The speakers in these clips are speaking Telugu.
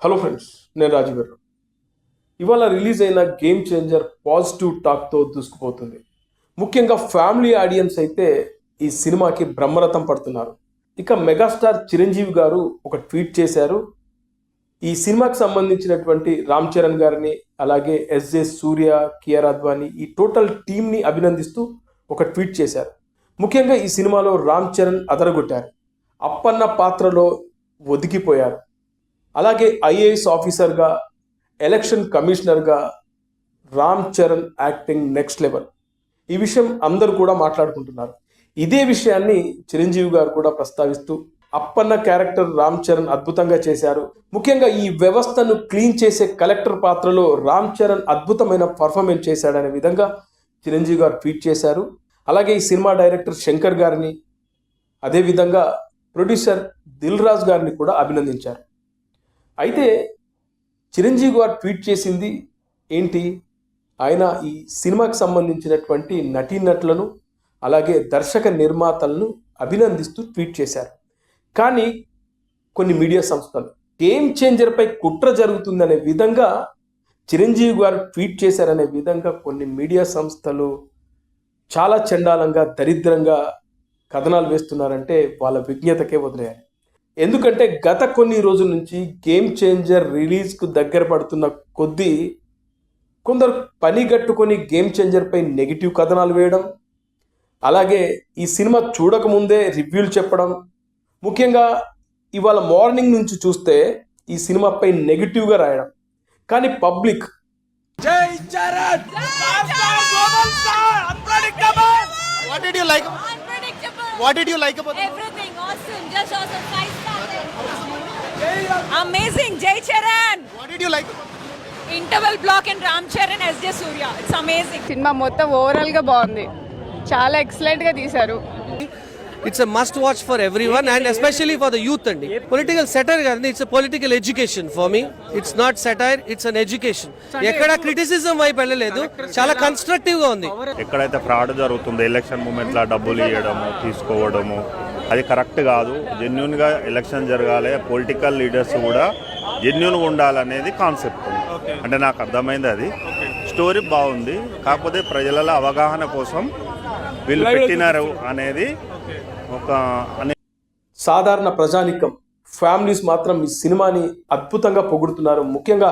హలో ఫ్రెండ్స్, నేను రాజీవ్. ఇవాళ రిలీజ్ అయిన గేమ్ చేంజర్ పాజిటివ్ టాక్తో దూసుకుపోతుంది. ముఖ్యంగా ఫ్యామిలీ ఆడియన్స్ అయితే ఈ సినిమాకి బ్రహ్మరథం పడుతున్నారు. ఇక మెగాస్టార్ చిరంజీవి గారు ఒక ట్వీట్ చేశారు. ఈ సినిమాకి సంబంధించినటువంటి రామ్ చరణ్ గారిని, అలాగే ఎస్జే సూర్య, కియారా అద్వానీ, ఈ టోటల్ టీంని అభినందిస్తూ ఒక ట్వీట్ చేశారు. ముఖ్యంగా ఈ సినిమాలో రామ్ చరణ్ అదరగొట్టారు. అప్పన్న పాత్రలో ఒదిగిపోయారు. అలాగే ఐఏఎస్ ఆఫీసర్గా, ఎలక్షన్ కమిషనర్గా Ram Charan acting next level. ఈ విషయం అందరూ కూడా మాట్లాడుకుంటున్నారు. ఇదే విషయాన్ని చిరంజీవి గారు కూడా ప్రస్తావిస్తూ అప్పన్న క్యారెక్టర్ రామ్ చరణ్ అద్భుతంగా చేశారు. ముఖ్యంగా ఈ వ్యవస్థను క్లీన్ చేసే కలెక్టర్ పాత్రలో రామ్ చరణ్ అద్భుతమైన పర్ఫార్మెన్స్ చేశాడనే విధంగా చిరంజీవి గారు ట్వీట్ చేశారు. అలాగే ఈ సినిమా డైరెక్టర్ శంకర్ గారిని, అదేవిధంగా ప్రొడ్యూసర్ దిల్ రాజు గారిని కూడా అభినందించారు. అయితే చిరంజీవి గారు ట్వీట్ చేసింది ఏంటి? ఆయన ఈ సినిమాకి సంబంధించినటువంటి నటీనటులను, అలాగే దర్శక నిర్మాతలను అభినందిస్తూ ట్వీట్ చేశారు. కానీ కొన్ని మీడియా సంస్థలు గేమ్ చేంజర్పై కుట్ర జరుగుతుందనే విధంగా చిరంజీవి గారు ట్వీట్ చేశారనే విధంగా కొన్ని మీడియా సంస్థలు చాలా చండాలంగా, దరిద్రంగా కథనాలు వేస్తున్నారంటే వాళ్ళ విజ్ఞతకే వదిలేయాలి. ఎందుకంటే గత కొన్ని రోజుల నుంచి గేమ్ చేంజర్ రిలీజ్కు దగ్గర పడుతున్న కొద్దీ కొందరు పని గట్టుకొని గేమ్ చేంజర్పై నెగిటివ్ కథనాలు వేయడం, అలాగే ఈ సినిమా చూడకముందే రివ్యూలు చెప్పడం, ముఖ్యంగా ఇవాళ మార్నింగ్ నుంచి చూస్తే ఈ సినిమాపై నెగిటివ్గా రాయడం. కానీ పబ్లిక్ జై Charan What did you like? Unpredictable. What did you like about the movie? Everything awesome. Just awesome. 5 stars. Amazing. Jai Charan. What did you like? Interval block in Ram Charan SJ Surya. It's amazing. Cinema మొత్తం ఓవరాల్ గా బాగుంది. చాలా ఎక్సలెంట్ గా తీశారు. It's a must watch for everyone and especially for the youth andi. Political satire garni, it's a political education for me. It's not satire, it's an education. ekkada criticism వైపు వెళ్ళలేదు, చాలా కన్స్ట్రక్టివ్ గా ఉంది. ఎక్కడైతే ఫ్రాడ్ జరుగుతుందో ఎలక్షన్ మూమెంట్ లా డబ్బులు ఇవ్వడము, తీసుకోవడము, అది కరెక్ట్ కాదు. జెన్యున్ గా ఎలక్షన్ జరగాలి, పొలిటికల్ లీడర్స్ కూడా జెన్యున్ గా ఉండాలనేది కాన్సెప్ట్. అంటే నాకు అర్థమైంది. అది స్టోరీ బాగుంది, కాకపోతే ప్రజలలో అవగాహన కోసం వీళ్ళు పెట్టినారు అనేది ఒక సాధారణ ప్రజానికం, ఫ్యామిలీస్ మాత్రం ఈ సినిమాని అద్భుతంగా పొగుడుతున్నారు. ముఖ్యంగా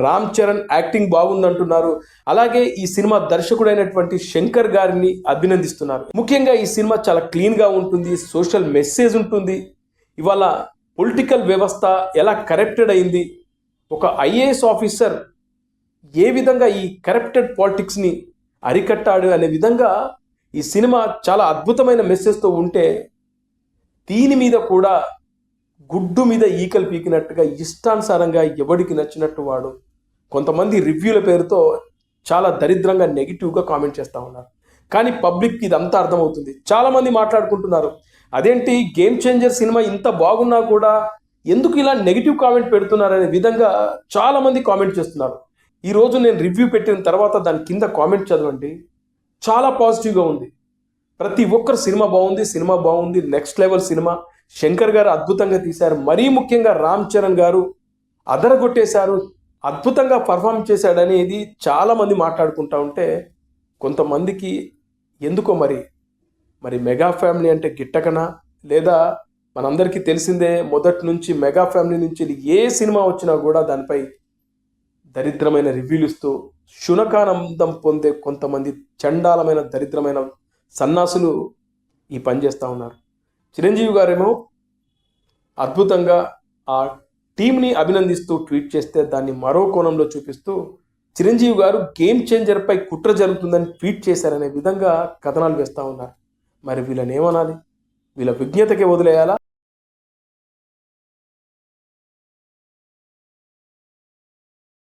రామ్ చరణ్ యాక్టింగ్ బాగుందంటున్నారు. అలాగే ఈ సినిమా దర్శకుడైనటువంటి శంకర్ గారిని అభినందిస్తున్నారు. ముఖ్యంగా ఈ సినిమా చాలా క్లీన్గా ఉంటుంది, సోషల్ మెసేజ్ ఉంటుంది. ఇవాళ పొలిటికల్ వ్యవస్థ ఎలా కరప్టెడ్ అయింది, ఒక ఐఏఎస్ ఆఫీసర్ ఏ విధంగా ఈ కరప్టెడ్ పాలిటిక్స్ని అరికట్టాడు అనే విధంగా ఈ సినిమా చాలా అద్భుతమైన మెసేజ్తో ఉంటే, దీని మీద కూడా గుడ్డు మీద ఈకలు పీకినట్టుగా ఇష్టానుసారంగా ఎవడికి నచ్చినట్టు వాడు కొంతమంది రివ్యూల పేరుతో చాలా దరిద్రంగా నెగిటివ్గా కామెంట్ చేస్తూ ఉన్నారు. కానీ పబ్లిక్కి ఇదంతా అర్థమవుతుంది. చాలామంది మాట్లాడుకుంటున్నారు, అదేంటి గేమ్ చేంజర్ సినిమా ఇంత బాగున్నా కూడా ఎందుకు ఇలా నెగిటివ్ కామెంట్ పెడుతున్నారనే విధంగా చాలామంది కామెంట్ చేస్తున్నారు. ఈరోజు నేను రివ్యూ పెట్టిన తర్వాత దాని కింద కామెంట్ చదవండి, చాలా పాజిటివ్గా ఉంది. ప్రతి ఒక్కరు సినిమా బాగుంది, నెక్స్ట్ లెవెల్ సినిమా, శంకర్ గారు అద్భుతంగా తీశారు. మరీ ముఖ్యంగా రామ్ చరణ్ గారు అదరగొట్టేశారు, అద్భుతంగా పర్ఫామ్ చేశాడనేది చాలామంది మాట్లాడుకుంటా ఉంటే, కొంతమందికి ఎందుకో మరి మెగా ఫ్యామిలీ అంటే గిట్టకనా, లేదా మనందరికీ తెలిసిందే మొదటి నుంచి మెగా ఫ్యామిలీ నుంచి ఏ సినిమా వచ్చినా కూడా దానిపై దరిద్రమైన రివ్యూలు ఇస్తూ శునకానందం పొందే కొంతమంది చండాలమైన దరిద్రమైన సన్నాసులు ఈ పని చేస్తూ ఉన్నారు. చిరంజీవి గారేమో అద్భుతంగా ఆ టీంని అభినందిస్తూ ట్వీట్ చేస్తే, దాన్ని మరో కోణంలో చూపిస్తూ చిరంజీవి గారు గేమ్ చేంజర్పై కుట్ర జరుగుతుందని ట్వీట్ చేశారనే విధంగా కథనాలు వేస్తూ ఉన్నారు. మరి వీళ్ళని ఏమనాలి? వీళ్ళ విజ్ఞతకే వదిలేయాలా?